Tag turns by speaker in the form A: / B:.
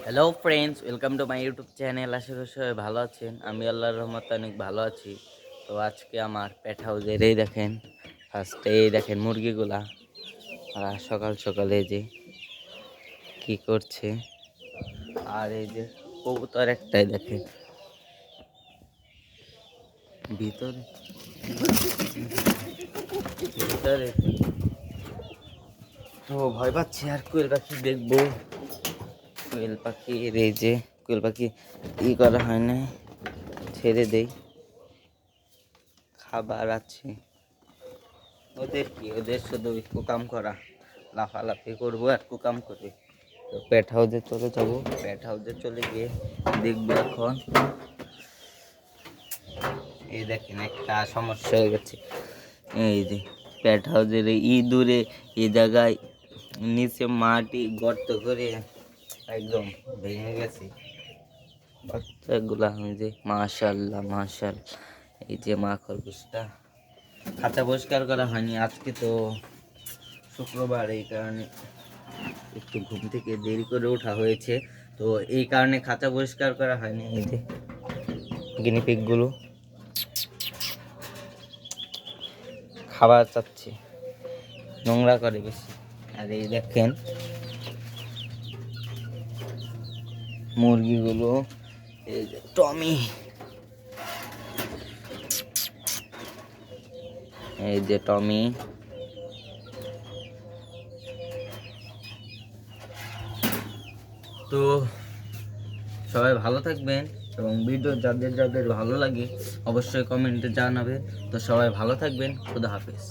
A: Hello friends, welcome to my YouTube channel. আশা করি সবাই ভালো আছেন। আমি আল্লাহর রহমতে অনেক ভালো আছি। তো আজকে আমার পেট হাউজের এই দেখেন, ফার্স্টে এই দেখেন মুরগিগুলা আর সকাল সকালে যে কি করছে, আর এই যে কবুতর একটাই দেখেন ভিতরে ভিতরে। তো ভয় পাচ্ছি, আর কোয়েল পাখি দেখবো। কোয়েল পাখি এই যে কোয়েল পাখি ই করা হয় না, ছেড়ে দেই, খাবার আছে ওদের। কি ওদের শুধু কুকাম করা, লাফালাফি করবো আর কুকাম করবে। তো পেট হাউসে চলে যাবো, পেট হাউসে চলে গিয়ে দেখবো। এখন এই দেখেন একটা সমস্যা হয়ে গেছে। এই যে পেট হাউসের এই ইঁদুরে এই জায়গায় নিচে মাটি গর্ত করে একদম ভেঙে গেছে বাচ্চাগুলা। আমি যে মাশাল্লাহ মাশাল্লাহ, এই যে মা খরগোশটা খাঁচা পরিষ্কার করা হয়নি আজকে, তো শুক্রবার, এই কারণে একটু ঘুম থেকে দেরি করে ওঠা হয়েছে। তো এই কারণে খাঁচা পরিষ্কার করা হয়নি। এই যে গিনিপিগগুলো খাবার চাচ্ছে, নোংরা করে বেশি। আর এই দেখেন মুরগিগুলো, এই যে টমি, এই যে টমি। তো সবাই ভালো থাকবেন, এবং ভিডিও যাদের যাদের ভালো লাগে অবশ্যই কমেন্টে জানাবে। তো সবাই ভালো থাকবেন, খুদা হাফেজ।